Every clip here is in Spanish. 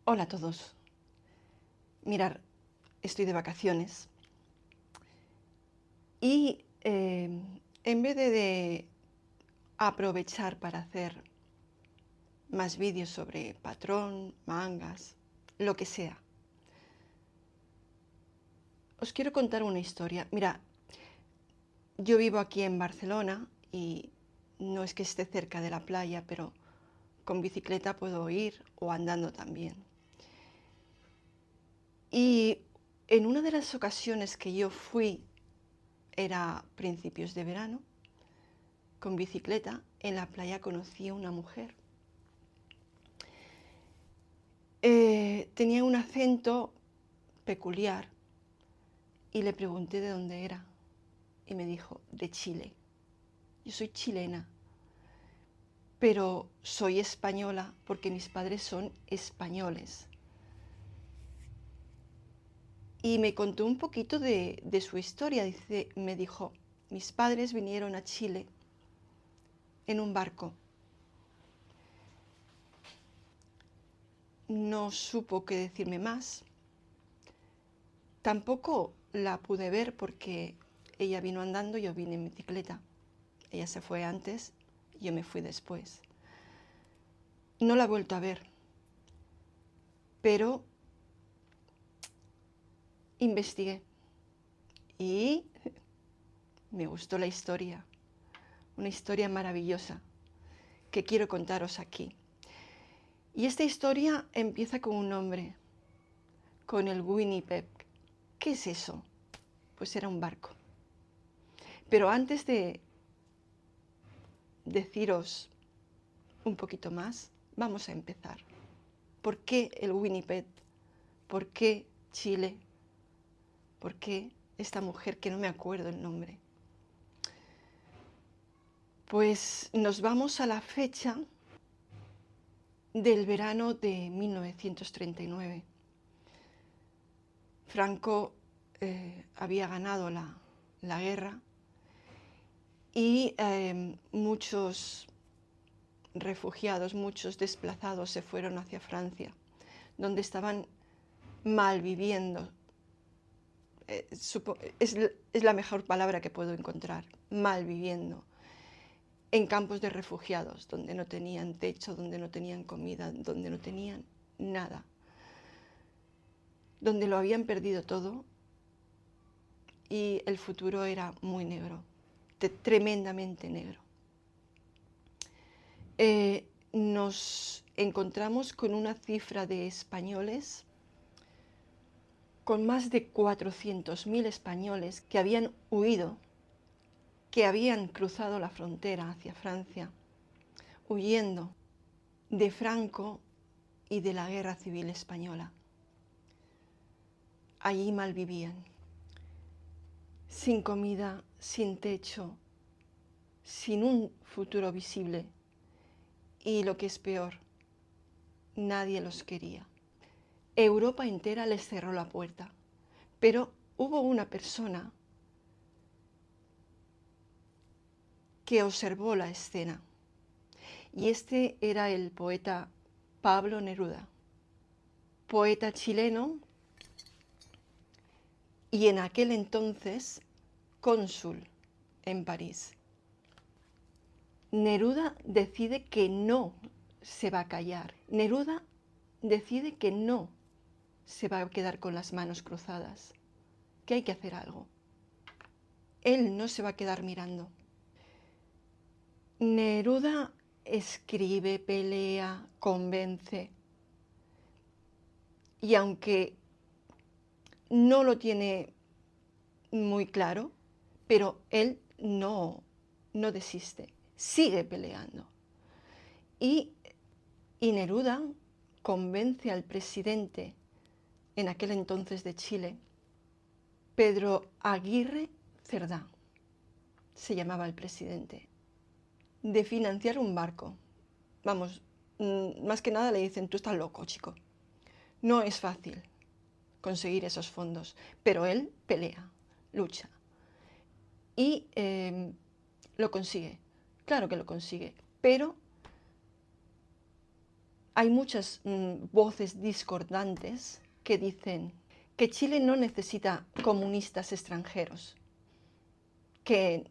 Hola a todos. Mirar, estoy de vacaciones y en vez de aprovechar para hacer más vídeos sobre patrón, mangas, lo que sea, os quiero contar una historia. Mira, yo vivo aquí en Barcelona y no es que esté cerca de la playa, pero con bicicleta puedo ir o andando también. Y en una de las ocasiones que yo fui, era principios de verano, con bicicleta, en la playa conocí a una mujer. Tenía un acento peculiar y le pregunté de dónde era y me dijo, de Chile. Yo soy chilena, pero soy española porque mis padres son españoles. Y me contó un poquito de su historia. Me dijo, mis padres vinieron a Chile en un barco. No supo qué decirme más. Tampoco la pude ver porque ella vino andando, yo vine en bicicleta. Ella se fue antes, yo me fui después. No la he vuelto a ver, pero investigué y me gustó la historia, una historia maravillosa que quiero contaros aquí. Y esta historia empieza con un nombre, con el Winnipeg. ¿Qué es eso? Pues era un barco. Pero antes de deciros un poquito más, vamos a empezar. ¿Por qué el Winnipeg? ¿Por qué Chile? ¿Por qué esta mujer que no me acuerdo el nombre? Pues nos vamos a la fecha del verano de 1939. Franco había ganado la guerra y muchos refugiados, muchos desplazados se fueron hacia Francia, donde estaban malviviendo. Es la mejor palabra que puedo encontrar, malviviendo, en campos de refugiados, donde no tenían techo, donde no tenían comida, donde no tenían nada, donde lo habían perdido todo y el futuro era muy negro, tremendamente negro. Nos encontramos con una cifra de españoles, con más de 400.000 españoles que habían huido, que habían cruzado la frontera hacia Francia, huyendo de Franco y de la Guerra Civil Española. Allí malvivían, sin comida, sin techo, sin un futuro visible y, lo que es peor, nadie los quería. Europa entera les cerró la puerta, pero hubo una persona que observó la escena y este era el poeta Pablo Neruda, poeta chileno y en aquel entonces cónsul en París. Neruda decide que no se va a callar. Neruda decide que no se va a quedar con las manos cruzadas, que hay que hacer algo. Él no se va a quedar mirando. Neruda escribe, pelea, convence. Y aunque no lo tiene muy claro, pero él no desiste, sigue peleando. Y Neruda convence al presidente en aquel entonces de Chile, Pedro Aguirre Cerdá, se llamaba el presidente, de financiar un barco. Vamos, más que nada le dicen, tú estás loco, chico. No es fácil conseguir esos fondos, pero él pelea, lucha y lo consigue. Claro que lo consigue, pero hay muchas voces discordantes que dicen que Chile no necesita comunistas extranjeros, que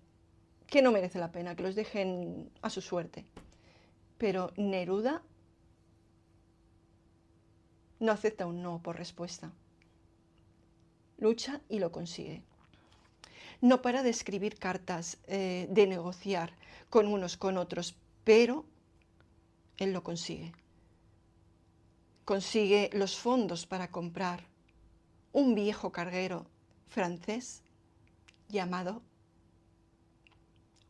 no merece la pena, que los dejen a su suerte. Pero Neruda no acepta un no por respuesta. Lucha y lo consigue. No para de escribir cartas, de negociar con unos, con otros, pero él lo consigue. Consigue los fondos para comprar un viejo carguero francés llamado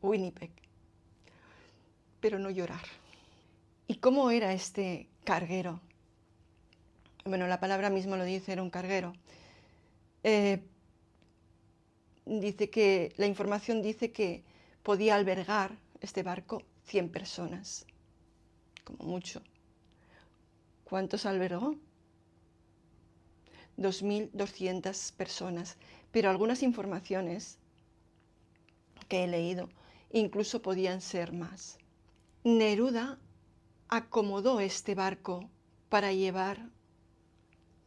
Winnipeg, pero no llorar. ¿Y cómo era este carguero? Bueno, la palabra mismo lo dice, era un carguero. Dice que, la información dice que podía albergar este barco 100 personas, como mucho. ¿Cuántos albergó? 2.200 personas, pero algunas informaciones que he leído incluso podían ser más. Neruda acomodó este barco para llevar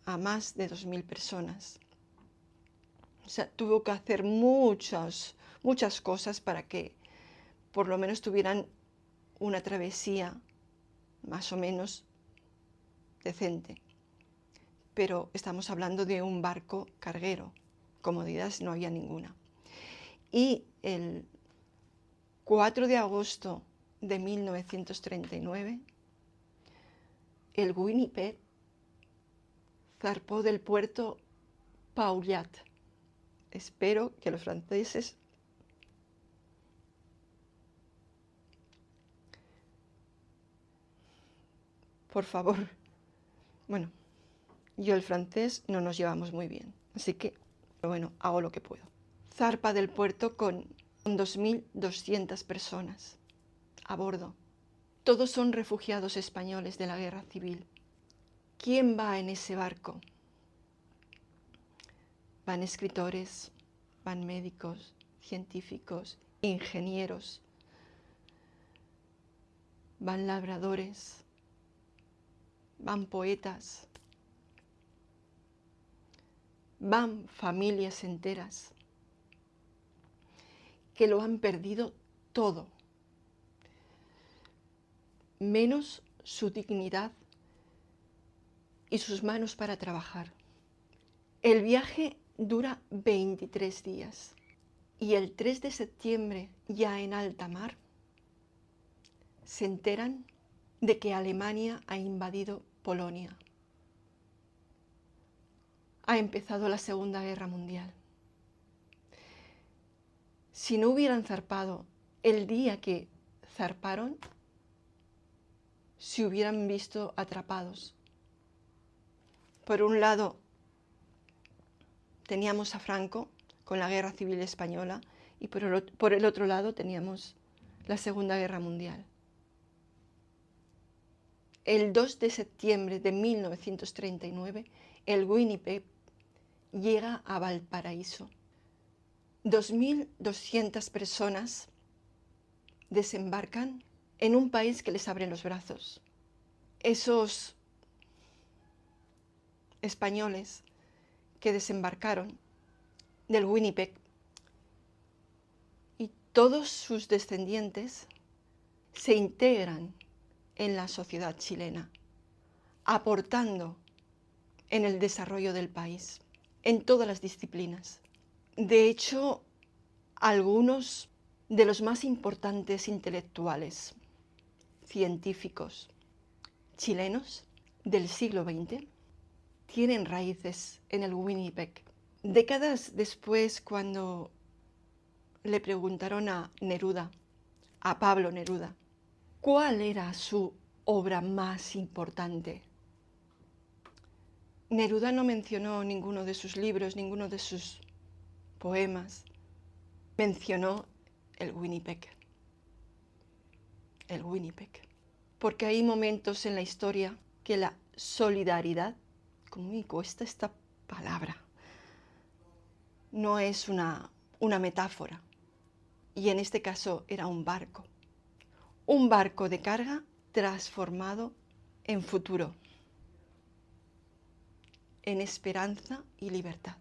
a más de 2.000 personas. O sea, tuvo que hacer muchas cosas para que por lo menos tuvieran una travesía más o menos decente. Pero estamos hablando de un barco carguero, comodidades no había ninguna. Y el 4 de agosto de 1939, el Winnipeg zarpó del puerto Pauillac. Espero que los franceses por favor. Bueno, yo el francés no nos llevamos muy bien, así que, pero bueno, hago lo que puedo. Zarpa del puerto con 2.200 personas a bordo. Todos son refugiados españoles de la guerra civil. ¿Quién va en ese barco? Van escritores, van médicos, científicos, ingenieros, van labradores, van poetas, van familias enteras que lo han perdido todo, menos su dignidad y sus manos para trabajar. El viaje dura 23 días y el 3 de septiembre, ya en alta mar, se enteran de que Alemania ha invadido Polonia. Ha empezado la Segunda Guerra Mundial. Si no hubieran zarpado el día que zarparon, se hubieran visto atrapados. Por un lado, teníamos a Franco con la Guerra Civil Española y por el otro lado teníamos la Segunda Guerra Mundial. El 2 de septiembre de 1939, el Winnipeg llega a Valparaíso. 2.200 personas desembarcan en un país que les abre los brazos. Esos españoles que desembarcaron del Winnipeg y todos sus descendientes se integran en la sociedad chilena, aportando en el desarrollo del país, en todas las disciplinas. De hecho, algunos de los más importantes intelectuales, científicos chilenos del siglo XX tienen raíces en el Winnipeg. Décadas después, cuando le preguntaron a Neruda, a Pablo Neruda, ¿cuál era su obra más importante? Neruda no mencionó ninguno de sus libros, ninguno de sus poemas. Mencionó el Winnipeg. El Winnipeg. Porque hay momentos en la historia que la solidaridad, como me cuesta esta palabra, no es una metáfora. Y en este caso era un barco de carga transformado en futuro, en esperanza y libertad.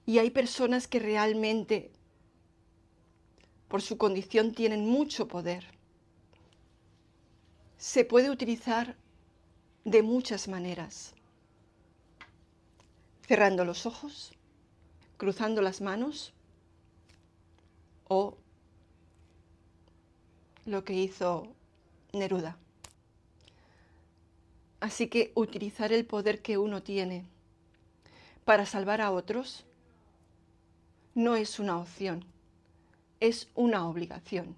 Y hay personas que realmente, por su condición, tienen mucho poder. Se puede utilizar de muchas maneras. Cerrando los ojos, cruzando las manos, o lo que hizo Neruda. Así que utilizar el poder que uno tiene para salvar a otros no es una opción, es una obligación.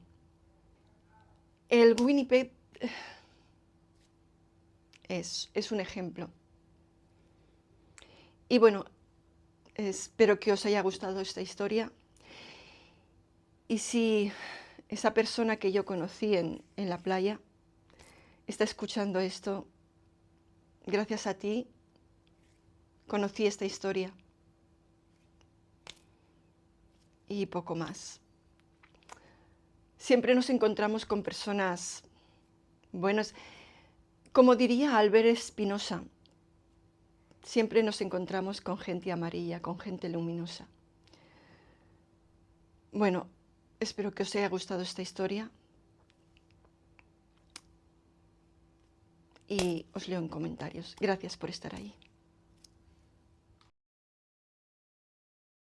El Winnipeg es un ejemplo. Y bueno, espero que os haya gustado esta historia. Y si esa persona que yo conocí en la playa está escuchando esto, gracias a ti conocí esta historia. Y poco más. Siempre nos encontramos con personas buenas. Como diría Albert Spinoza, siempre nos encontramos con gente amarilla, con gente luminosa. Bueno, espero que os haya gustado esta historia y os leo en comentarios. Gracias por estar ahí.